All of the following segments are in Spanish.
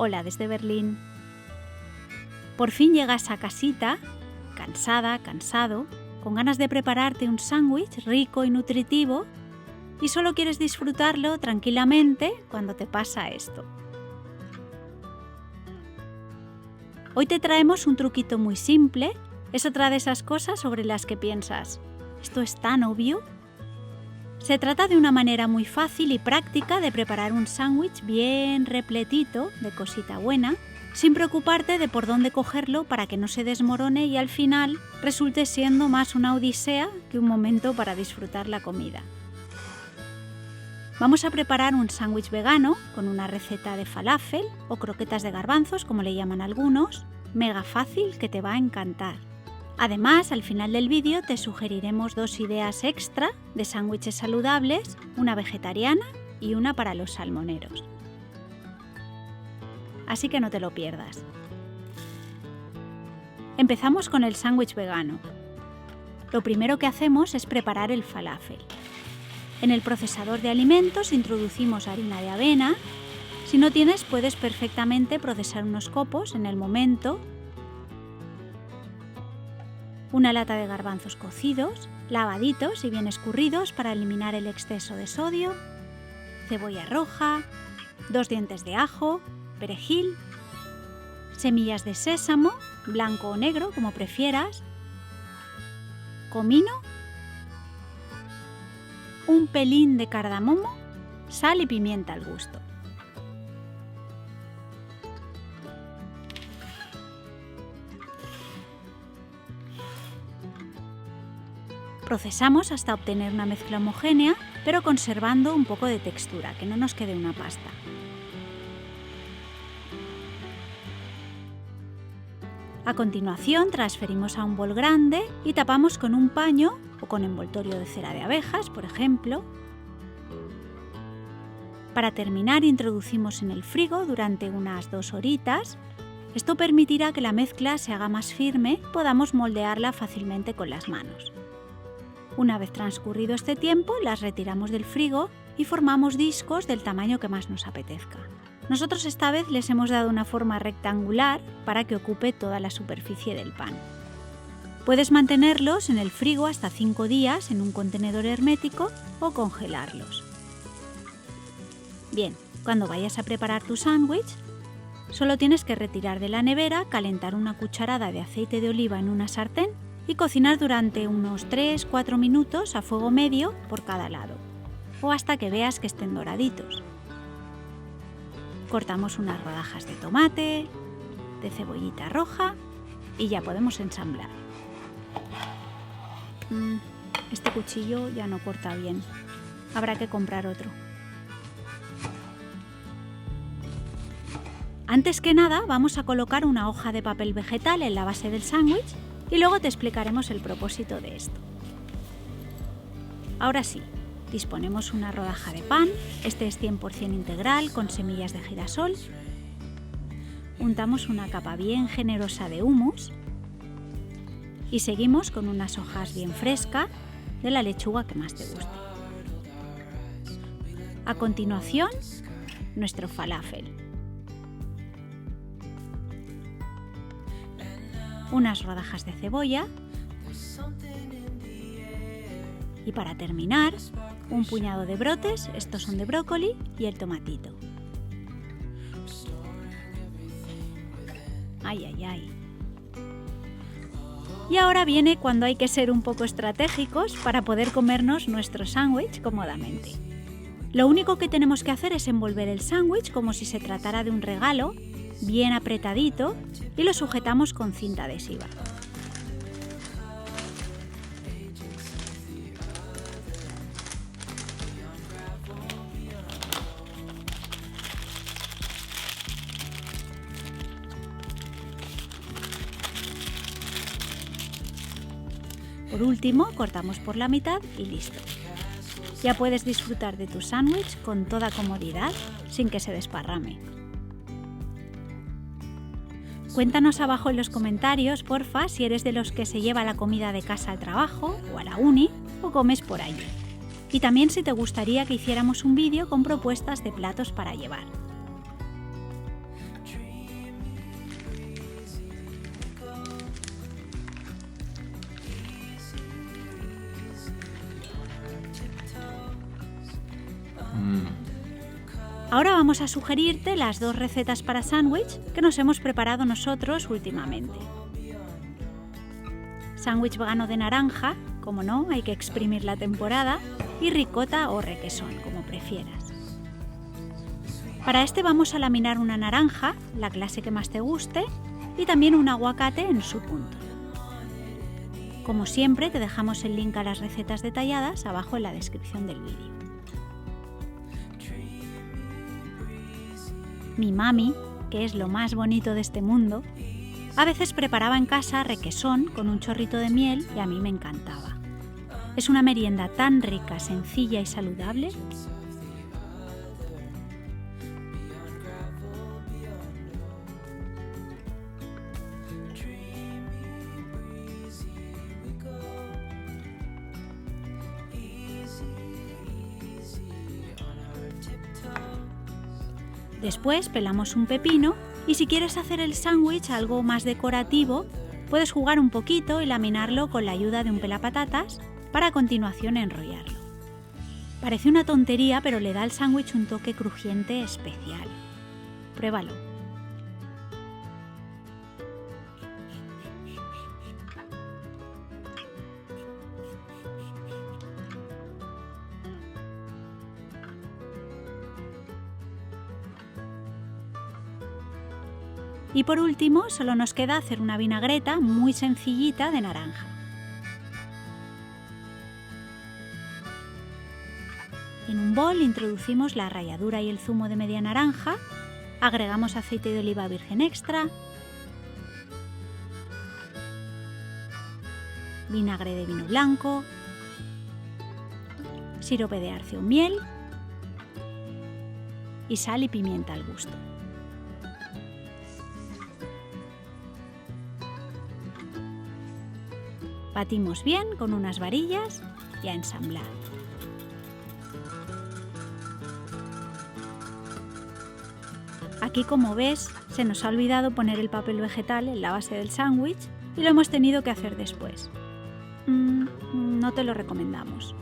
Hola desde Berlín. Por fin llegas a casita, cansada, cansado, con ganas de prepararte un sándwich rico y nutritivo y solo quieres disfrutarlo tranquilamente cuando te pasa esto. Hoy te traemos un truquito muy simple, es otra de esas cosas sobre las que piensas, ¿esto es tan obvio? Se trata de una manera muy fácil y práctica de preparar un sándwich bien repletito de cosita buena, sin preocuparte de por dónde cogerlo para que no se desmorone y al final resulte siendo más una odisea que un momento para disfrutar la comida. Vamos a preparar un sándwich vegano con una receta de falafel o croquetas de garbanzos, como le llaman algunos, mega fácil que te va a encantar. Además, al final del vídeo te sugeriremos 2 ideas extra de sándwiches saludables, una vegetariana y una para los salmoneros. Así que no te lo pierdas. Empezamos con el sándwich vegano. Lo primero que hacemos es preparar el falafel. En el procesador de alimentos introducimos harina de avena. Si no tienes, puedes perfectamente procesar unos copos en el momento. Una lata de garbanzos cocidos, lavaditos y bien escurridos para eliminar el exceso de sodio, cebolla roja, 2 dientes de ajo, perejil, semillas de sésamo, blanco o negro como prefieras, comino, un pelín de cardamomo, sal y pimienta al gusto. Procesamos hasta obtener una mezcla homogénea, pero conservando un poco de textura, que no nos quede una pasta. A continuación transferimos a un bol grande y tapamos con un paño o con envoltorio de cera de abejas, por ejemplo. Para terminar, introducimos en el frigo durante unas 2 horitas. Esto permitirá que la mezcla se haga más firme y podamos moldearla fácilmente con las manos. Una vez transcurrido este tiempo, las retiramos del frigo y formamos discos del tamaño que más nos apetezca. Nosotros esta vez les hemos dado una forma rectangular para que ocupe toda la superficie del pan. Puedes mantenerlos en el frigo hasta 5 días en un contenedor hermético o congelarlos. Bien, cuando vayas a preparar tu sándwich, solo tienes que retirar de la nevera, calentar una cucharada de aceite de oliva en una sartén y cocinar durante unos 3-4 minutos a fuego medio por cada lado, o hasta que veas que estén doraditos. Cortamos unas rodajas de tomate, de cebollita roja y ya podemos ensamblar. Este cuchillo ya no corta bien, habrá que comprar otro. Antes que nada vamos a colocar una hoja de papel vegetal en la base del sándwich y luego te explicaremos el propósito de esto. Ahora sí, disponemos una rodaja de pan, este es 100% integral con semillas de girasol. Untamos una capa bien generosa de hummus y seguimos con unas hojas bien frescas de la lechuga que más te guste. A continuación, nuestro falafel. Unas rodajas de cebolla y para terminar, un puñado de brotes, estos son de brócoli y el tomatito. ¡Ay, ay, ay! Y ahora viene cuando hay que ser un poco estratégicos para poder comernos nuestro sándwich cómodamente. Lo único que tenemos que hacer es envolver el sándwich como si se tratara de un regalo, bien apretadito, y lo sujetamos con cinta adhesiva. Por último, cortamos por la mitad y listo. Ya puedes disfrutar de tu sándwich con toda comodidad, sin que se desparrame. Cuéntanos abajo en los comentarios, porfa, si eres de los que se lleva la comida de casa al trabajo o a la uni o comes por allí. Y también si te gustaría que hiciéramos un vídeo con propuestas de platos para llevar. Ahora vamos a sugerirte las 2 recetas para sándwich que nos hemos preparado nosotros últimamente. Sándwich vegano de naranja, como no, hay que exprimir la temporada, y ricota o requesón, como prefieras. Para este vamos a laminar una naranja, la clase que más te guste, y también un aguacate en su punto. Como siempre, te dejamos el link a las recetas detalladas abajo en la descripción del vídeo. Mi mami, que es lo más bonito de este mundo, a veces preparaba en casa requesón con un chorrito de miel y a mí me encantaba. Es una merienda tan rica, sencilla y saludable. Después pelamos un pepino y si quieres hacer el sándwich algo más decorativo, puedes jugar un poquito y laminarlo con la ayuda de un pelapatatas para a continuación enrollarlo. Parece una tontería, pero le da al sándwich un toque crujiente especial. Pruébalo. Y por último, solo nos queda hacer una vinagreta muy sencillita de naranja. En un bol introducimos la ralladura y el zumo de media naranja, agregamos aceite de oliva virgen extra, vinagre de vino blanco, sirope de arce o miel y sal y pimienta al gusto. Batimos bien con unas varillas y a ensamblar. Aquí, como ves, se nos ha olvidado poner el papel vegetal en la base del sándwich y lo hemos tenido que hacer después. No te lo recomendamos.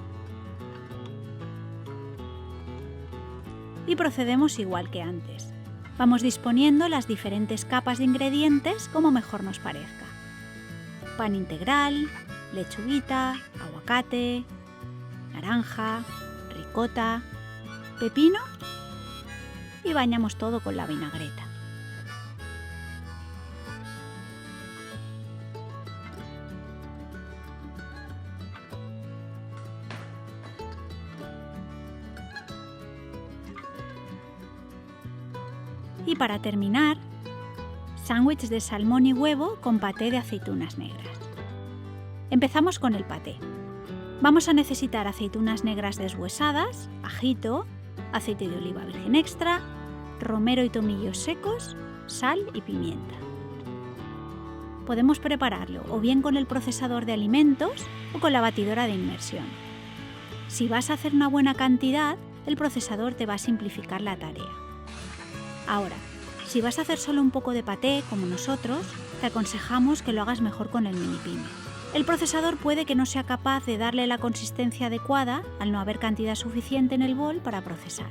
Y procedemos igual que antes. Vamos disponiendo las diferentes capas de ingredientes como mejor nos parezca. Pan integral, lechuguita, aguacate, naranja, ricota, pepino y bañamos todo con la vinagreta. Y para terminar, sándwich de salmón y huevo con paté de aceitunas negras. Empezamos con el paté. Vamos a necesitar aceitunas negras deshuesadas, ajito, aceite de oliva virgen extra, romero y tomillos secos, sal y pimienta. Podemos prepararlo o bien con el procesador de alimentos o con la batidora de inmersión. Si vas a hacer una buena cantidad, el procesador te va a simplificar la tarea. Ahora, si vas a hacer solo un poco de paté, como nosotros, te aconsejamos que lo hagas mejor con el mini pime. El procesador puede que no sea capaz de darle la consistencia adecuada al no haber cantidad suficiente en el bol para procesar.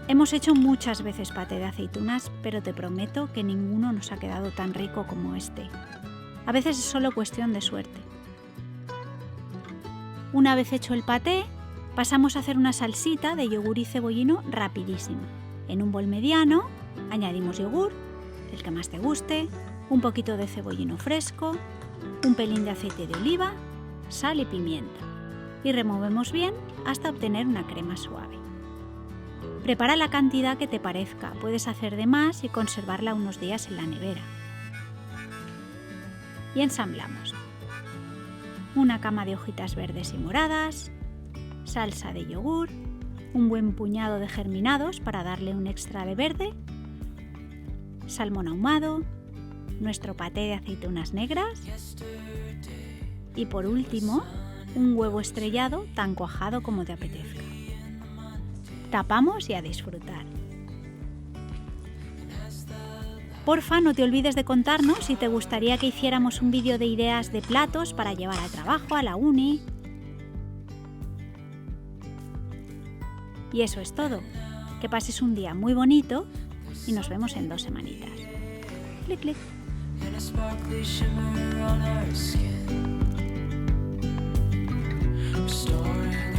Hemos hecho muchas veces paté de aceitunas, pero te prometo que ninguno nos ha quedado tan rico como este. A veces es solo cuestión de suerte. Una vez hecho el paté, pasamos a hacer una salsita de yogur y cebollino rapidísima. En un bol mediano añadimos yogur, el que más te guste, un poquito de cebollino fresco, un pelín de aceite de oliva, sal y pimienta y removemos bien hasta obtener una crema suave. Prepara la cantidad que te parezca, puedes hacer de más y conservarla unos días en la nevera. Y ensamblamos. Una cama de hojitas verdes y moradas, salsa de yogur, un buen puñado de germinados para darle un extra de verde, salmón ahumado, nuestro paté de aceitunas negras y por último un huevo estrellado tan cuajado como te apetezca. Tapamos y a disfrutar. Porfa, no te olvides de contarnos si te gustaría que hiciéramos un vídeo de ideas de platos para llevar al trabajo, a la uni. Y eso es todo. Que pases un día muy bonito y nos vemos en 2 semanitas. Clic, clic. And a sparkly shimmer on our skin, restoring